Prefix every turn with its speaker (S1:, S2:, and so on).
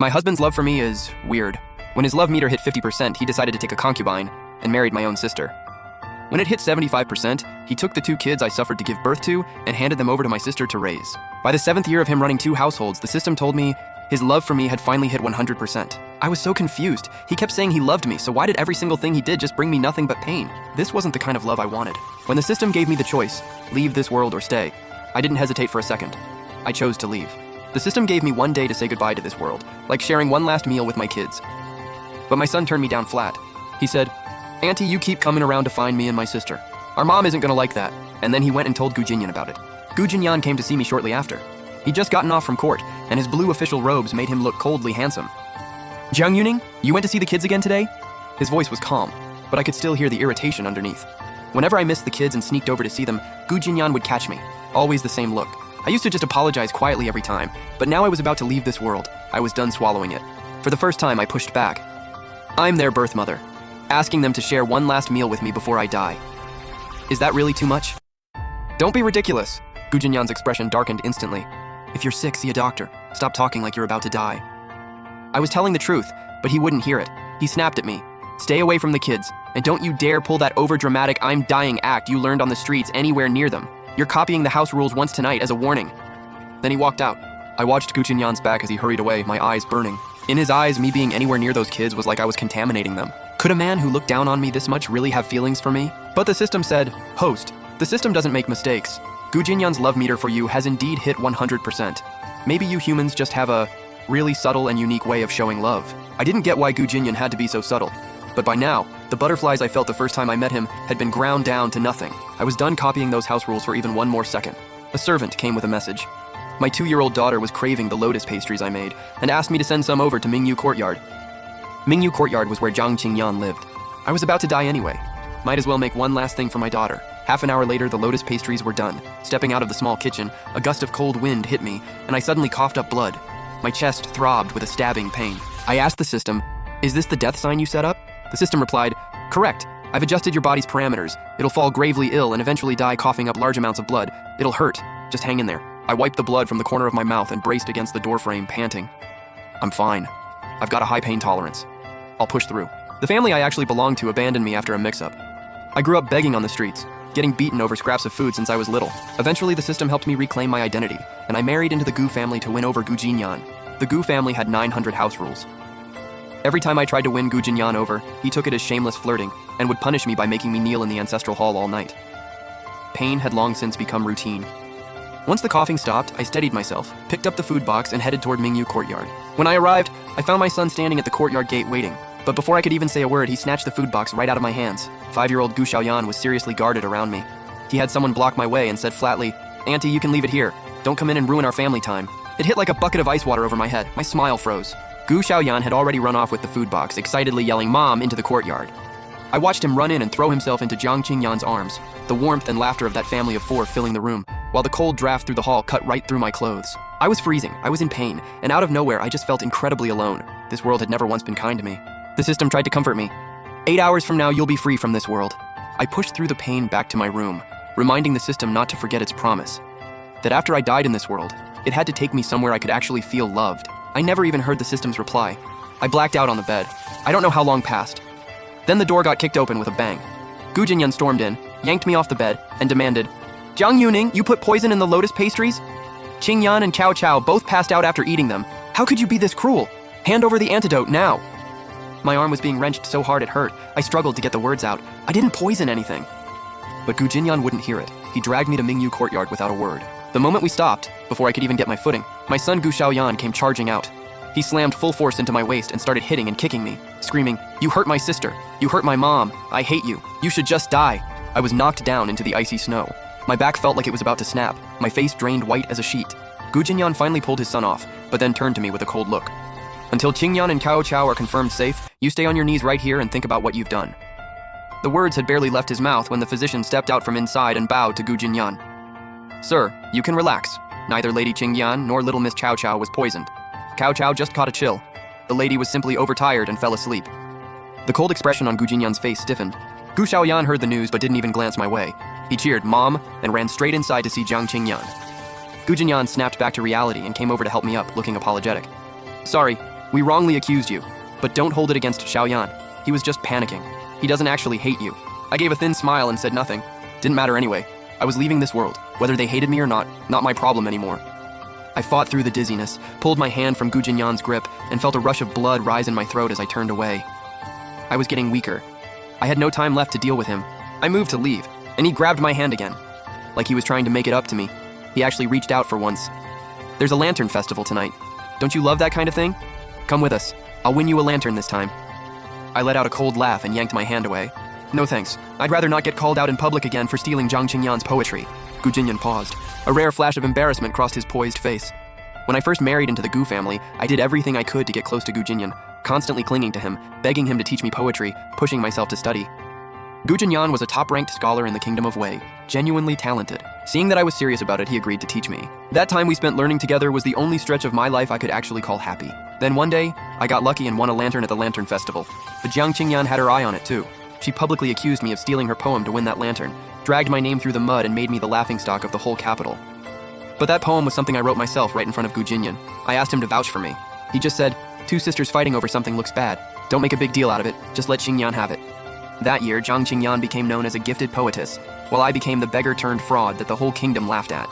S1: My husband's love for me is weird. When his love meter hit 50%, he decided to take a concubine and married my own sister. When it hit 75%, he took the 2 kids I suffered to give birth to and handed them over to my sister to raise. By the 7th year of him running 2 households, the system told me his love for me had finally hit 100%. I was so confused. He kept saying he loved me, so why did every single thing he did just bring me nothing but pain? This wasn't the kind of love I wanted. When the system gave me the choice, leave this world or stay, I didn't hesitate for a second. I chose to leave. The system gave me 1 day to say goodbye to this world, like sharing one last meal with my kids. But my son turned me down flat. He said, "Auntie, you keep coming around to find me and my sister. Our mom isn't gonna like that." And then he went and told Gu Jinyan about it. Gu Jinyan came to see me shortly after. He'd just gotten off from court, and his blue official robes made him look coldly handsome. "Jiang Yuning, you went to see the kids again today?" His voice was calm, but I could still hear the irritation underneath. Whenever I missed the kids and sneaked over to see them, Gu Jinyan would catch me, always the same look. I used to just apologize quietly every time, but now I was about to leave this world. I was done swallowing it. For the first time, I pushed back. I'm their birth mother, asking them to share one last meal with me before I die. Is that really too much? Don't be ridiculous. Gu Jinyan's expression darkened instantly. If you're sick, see a doctor. Stop talking like you're about to die. I was telling the truth, but he wouldn't hear it. He snapped at me. Stay away from the kids, and don't you dare pull that overdramatic I'm dying act you learned on the streets anywhere near them. You're copying the house rules once tonight as a warning. Then he walked out. I watched Gu Jinyan's back as he hurried away, my eyes burning. In his eyes, me being anywhere near those kids was like I was contaminating them. Could a man who looked down on me this much really have feelings for me? But the system said, "Host, the system doesn't make mistakes. Gu Jinyan's love meter for you has indeed hit 100%. Maybe you humans just have a really subtle and unique way of showing love." I didn't get why Gu Jinyan had to be so subtle. But by now, the butterflies I felt the first time I met him had been ground down to nothing. I was done copying those house rules for even one more second. A servant came with a message. My 2-year-old daughter was craving the lotus pastries I made and asked me to send some over to Mingyu Courtyard. Mingyu Courtyard was where Jiang Qingyan lived. I was about to die anyway. Might as well make one last thing for my daughter. Half an hour later, the lotus pastries were done. Stepping out of the small kitchen, a gust of cold wind hit me, and I suddenly coughed up blood. My chest throbbed with a stabbing pain. I asked the system, "Is this the death sign you set up?" The system replied, "Correct. I've adjusted your body's parameters. It'll fall gravely ill and eventually die coughing up large amounts of blood. It'll hurt. Just hang in there." I wiped the blood from the corner of my mouth and braced against the doorframe, panting. I'm fine. I've got a high pain tolerance. I'll push through. The family I actually belonged to abandoned me after a mix-up. I grew up begging on the streets, getting beaten over scraps of food since I was little. Eventually, the system helped me reclaim my identity, and I married into the Gu family to win over Gu Jinyan. The Gu family had 900 house rules. Every time I tried to win Gu Jinyan over, he took it as shameless flirting and would punish me by making me kneel in the ancestral hall all night. Pain had long since become routine. Once the coughing stopped, I steadied myself, picked up the food box, and headed toward Mingyu Courtyard. When I arrived, I found my son standing at the courtyard gate waiting. But before I could even say a word, he snatched the food box right out of my hands. 5-year-old Gu Xiaoyan was seriously guarded around me. He had someone block my way and said flatly, "Auntie, you can leave it here. Don't come in and ruin our family time." It hit like a bucket of ice water over my head. My smile froze. Gu Xiaoyan had already run off with the food box, excitedly yelling "Mom" into the courtyard. I watched him run in and throw himself into Jiang Qingyan's arms, the warmth and laughter of that family of 4 filling the room, while the cold draft through the hall cut right through my clothes. I was freezing, I was in pain, and out of nowhere I just felt incredibly alone. This world had never once been kind to me. The system tried to comfort me. 8 hours from now, you'll be free from this world. I pushed through the pain back to my room, reminding the system not to forget its promise. That after I died in this world, it had to take me somewhere I could actually feel loved. I never even heard the system's reply. I blacked out on the bed. I don't know how long passed. Then the door got kicked open with a bang. Gu Jinyan stormed in, yanked me off the bed, and demanded, "Jiang Yuning, you put poison in the lotus pastries? Qingyan and Cao Cao both passed out after eating them. How could you be this cruel? Hand over the antidote now." My arm was being wrenched so hard it hurt. I struggled to get the words out. I didn't poison anything. But Gu Jinyan wouldn't hear it. He dragged me to Mingyu Courtyard without a word. The moment we stopped, before I could even get my footing, my son Gu Xiaoyan came charging out. He slammed full force into my waist and started hitting and kicking me, screaming, "You hurt my sister. You hurt my mom. I hate you. You should just die." I was knocked down into the icy snow. My back felt like it was about to snap. My face drained white as a sheet. Gu Jinyan finally pulled his son off, but then turned to me with a cold look. "Until Qingyan and Cao Cao are confirmed safe, you stay on your knees right here and think about what you've done." The words had barely left his mouth when the physician stepped out from inside and bowed to Gu Jinyan. "Sir, you can relax. Neither Lady Qingyan nor little Miss Cao Cao was poisoned. Cao Cao just caught a chill. The lady was simply overtired and fell asleep." The cold expression on Gu Jinyan's face stiffened. Gu Xiaoyan heard the news but didn't even glance my way. He cheered "Mom" and ran straight inside to see Jiang Qingyan. Gu Jinyan snapped back to reality and came over to help me up, looking apologetic. "Sorry, We wrongly accused you, but don't hold it against Xiaoyan. He was just panicking. He doesn't actually hate you. I gave a thin smile and said nothing. Didn't matter anyway. I was leaving this world. Whether they hated me or not my problem anymore. I fought through the dizziness, pulled my hand from Gu Jinyan's grip, and felt a rush of blood rise in my throat as I turned away. I was getting weaker. I had no time left to deal with him. I moved to leave, and he grabbed my hand again. Like he was trying to make it up to me. He actually reached out for once. There's a lantern festival tonight. Don't you love that kind of thing? Come with us. I'll win you a lantern this time. I let out a cold laugh and yanked my hand away. No thanks. I'd rather not get called out in public again for stealing Zhang Qingyan's poetry. Gu Jinyan paused. A rare flash of embarrassment crossed his poised face. When I first married into the Gu family, I did everything I could to get close to Gu Jinyan, constantly clinging to him, begging him to teach me poetry, pushing myself to study. Gu Jinyan was a top-ranked scholar in the Kingdom of Wei, genuinely talented. Seeing that I was serious about it, he agreed to teach me. That time we spent learning together was the only stretch of my life I could actually call happy. Then one day, I got lucky and won a lantern at the Lantern Festival. But Zhang Qingyan had her eye on it too. She publicly accused me of stealing her poem to win that lantern, dragged my name through the mud and made me the laughingstock of the whole capital. But that poem was something I wrote myself right in front of Gu Jinyan. I asked him to vouch for me. He just said, "Two sisters fighting over something looks bad. Don't make a big deal out of it, just let Xingyan have it." That year, Zhang Qingyan became known as a gifted poetess, while I became the beggar-turned-fraud that the whole kingdom laughed at.